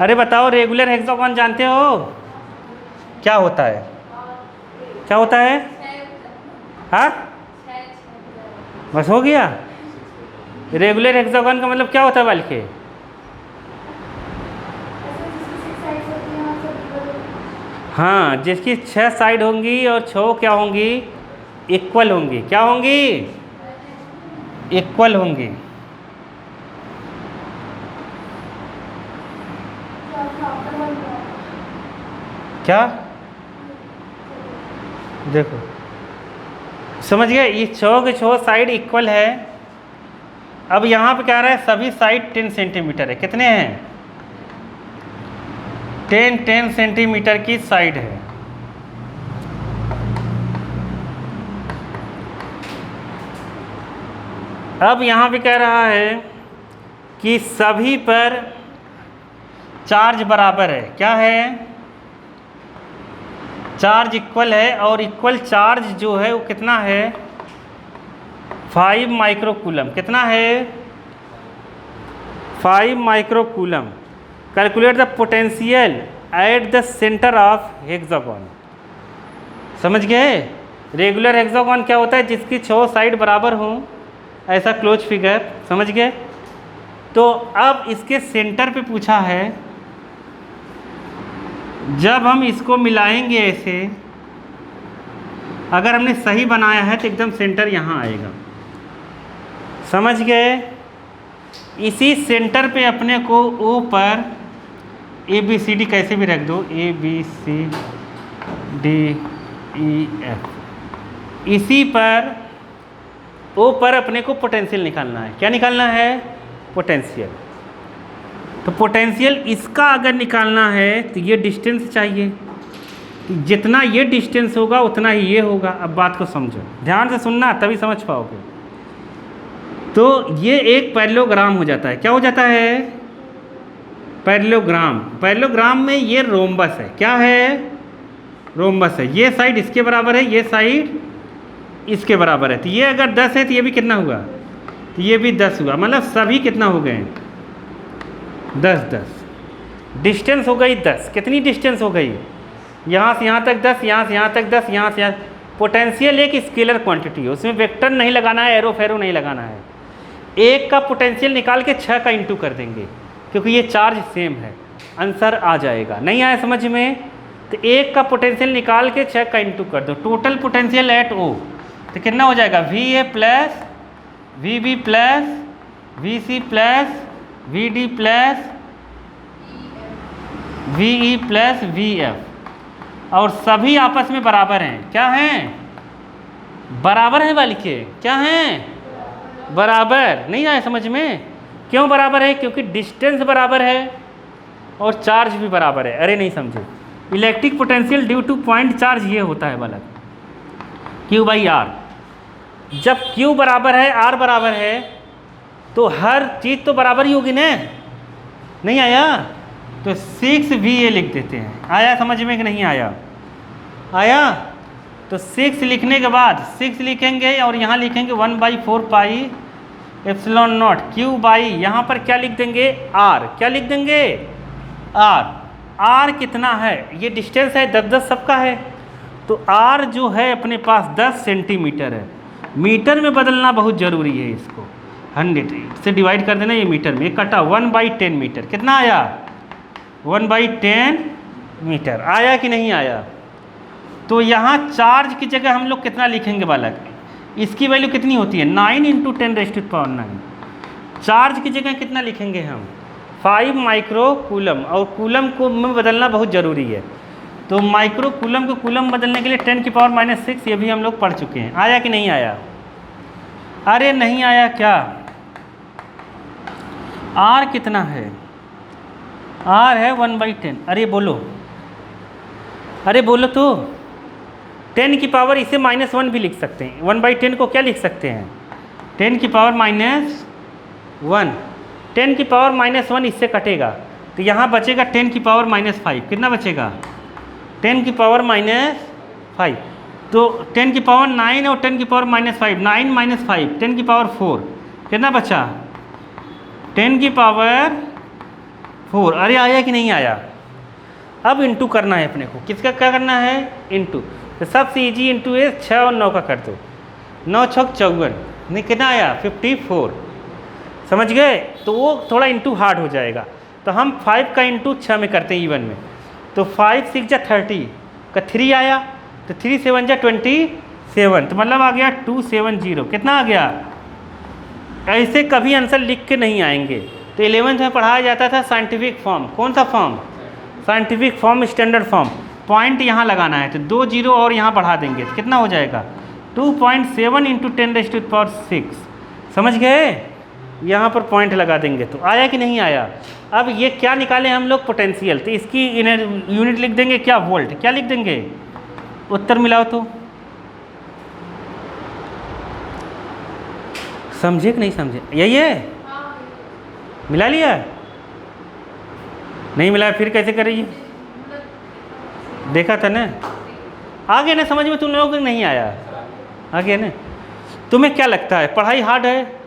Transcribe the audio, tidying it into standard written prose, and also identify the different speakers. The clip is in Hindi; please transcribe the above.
Speaker 1: अरे बताओ, रेगुलर हेक्सागोन जानते हो क्या होता है? क्या होता है? हाँ, बस हो गया। रेगुलर हेक्सागोन का मतलब क्या होता है बालिके? हाँ, जिसकी 6 साइड होंगी और 6 क्या होंगी? इक्वल होंगी। क्या होंगी? इक्वल होंगी। क्या? देखो, समझ गए? ये 6 के 6 साइड इक्वल है। अब यहाँ पे क्या रहा है? सभी साइड 10 सेंटीमीटर है। कितने हैं? 10 सेंटीमीटर की साइड है। अब यहाँ पे कह रहा है कि सभी पर चार्ज बराबर है। क्या है? चार्ज इक्वल है, और इक्वल चार्ज जो है वो कितना है? 5 माइक्रोकूलम। कितना है? 5 microcoulomb. Calculate the potential at the centre of hexagon. समझ गए? रेगुलर हेक्सागोन क्या होता है? जिसकी 6 साइड बराबर हों, ऐसा क्लोज फिगर। समझ गए? तो अब इसके सेंटर पे पूछा है, जब हम इसको मिलाएंगे ऐसे, अगर हमने सही बनाया है तो एकदम सेंटर यहाँ आएगा। समझ गए? इसी सेंटर पे अपने को ओ पर ABCD कैसे भी रख दो, ABCDEF, इसी पर ओ पर अपने को पोटेंशियल निकालना है। क्या निकालना है? पोटेंशियल। तो पोटेंशियल इसका अगर निकालना है तो ये डिस्टेंस चाहिए। जितना ये डिस्टेंस होगा उतना ही ये होगा। अब बात को समझो, ध्यान से सुनना, तभी समझ पाओगे। तो ये एक पैरेललोग्राम हो जाता है। क्या हो जाता है? पैरेललोग्राम। पैरेललोग्राम में ये रोम्बस है। क्या है? रोम्बस है। ये साइड इसके बराबर है, ये साइड इसके बराबर है। तो ये अगर 10 है तो ये भी कितना हुआ? तो ये भी 10 हुआ। मतलब सभी कितना हो गए? 10। डिस्टेंस हो गई 10। कितनी डिस्टेंस हो गई? यहाँ से यहाँ तक 10, यहाँ से यहाँ तक 10, यहाँ से यहाँ। पोटेंशियल एक स्केलर क्वांटिटी है, उसमें वेक्टर नहीं लगाना है, एरो फेरो नहीं लगाना है। एक का पोटेंशियल निकाल के 6 का इंटू कर देंगे, क्योंकि ये चार्ज सेम है। आंसर आ जाएगा। नहीं आया समझ में? तो एक का पोटेंशियल निकाल के 6 का इंटू कर दो। टोटल पोटेंशियल एट ओ तो कितना हो जाएगा? VA plus VB plus VC plus VD plus VE plus VF, और सभी आपस में बराबर हैं। क्या हैं? बराबर हैं बालिके। क्या हैं? बराबर। नहीं आया समझ में? क्यों बराबर है? क्योंकि डिस्टेंस बराबर है और चार्ज भी बराबर है। अरे नहीं समझे? Electric potential due two point charge ये होता है बालक, Q/R। जब Q बराबर है, R बराबर है, तो हर चीज़ तो बराबर ही होगी ना। नहीं आया? तो 6VA लिख देते हैं। आया समझ में कि नहीं आया? आया? तो 6 लिखने के बाद 6 लिखेंगे और यहाँ लिखेंगे 1/4 पाई एप्सिलॉन नॉट Q/, यहाँ पर क्या लिख देंगे? R। क्या लिख देंगे? R। R कितना है? ये डिस्टेंस है 10 सबका है, तो R जो है अपने पास 10 सेंटीमीटर है। मीटर में बदलना बहुत ज़रूरी है। इसको 100 से डिवाइड कर देना, ये मीटर में कटा 1/10 मीटर। कितना आया? 1/10 मीटर। आया कि नहीं आया? तो यहाँ चार्ज की जगह हम लोग कितना लिखेंगे बालक? इसकी वैल्यू कितनी होती है? 9 × 10⁻⁹। चार्ज की जगह कितना लिखेंगे हम? 5 माइक्रोकूलम। और कूलम को में बदलना बहुत ज़रूरी है। तो माइक्रोकूलम को कूलम बदलने के लिए 10⁻⁶, ये भी हम लोग पढ़ चुके हैं। आया कि नहीं आया? अरे नहीं आया क्या? R कितना है? R है 1/10। अरे बोलो, अरे बोलो तो। 10 की पावर इसे -1 भी लिख सकते हैं। 1/10 को क्या लिख सकते हैं? 10 की पावर -1। 10 की पावर -1 इससे कटेगा, तो यहाँ बचेगा 10 की पावर -5। कितना बचेगा? 10 की पावर -5। तो 10 की पावर 9 और 10 की पावर -5, 9 - 5, 10 की पावर 4। कितना बचा? 10 की पावर 4। अरे आया कि नहीं आया? अब इंटू करना है अपने को, किसका क्या करना है? इंटू। तो सबसे ईजी इंटू है 6 और 9 का कर दो, 9 छक 54, नहीं कितना आया? 54। समझ गए? तो वो थोड़ा इंटू हार्ड हो जाएगा, तो हम 5 का इंटू 6 में करते हैं इवन में। तो 5 6 जा 30 का 3 आया, तो 3 7 जा 27, तो मतलब आ गया 270। कितना आ गया? ऐसे कभी आंसर लिख के नहीं आएंगे। तो 11th में पढ़ाया जाता था साइंटिफिक फॉर्म। कौन सा form? Scientific form, standard form. Point यहाँ लगाना है, तो 2 0 और यहाँ बढ़ा देंगे, तो कितना हो जाएगा? 2.7 इंटू 10⁶। समझ गए? यहाँ पर पॉइंट लगा देंगे। तो आया कि नहीं आया? अब ये क्या निकाले हम लोग? पोटेंशियल। तो इसकी यूनिट लिख देंगे क्या? वोल्ट। क्या लिख देंगे? उत्तर मिलाओ तो। समझे कि नहीं समझे? यही है? मिला लिया? नहीं मिला फिर कैसे करिए? देखा था ना? आ गया ना समझ में तुम लोगों को? नहीं आया? आ गया ना? तुम्हें क्या लगता है पढ़ाई हार्ड है?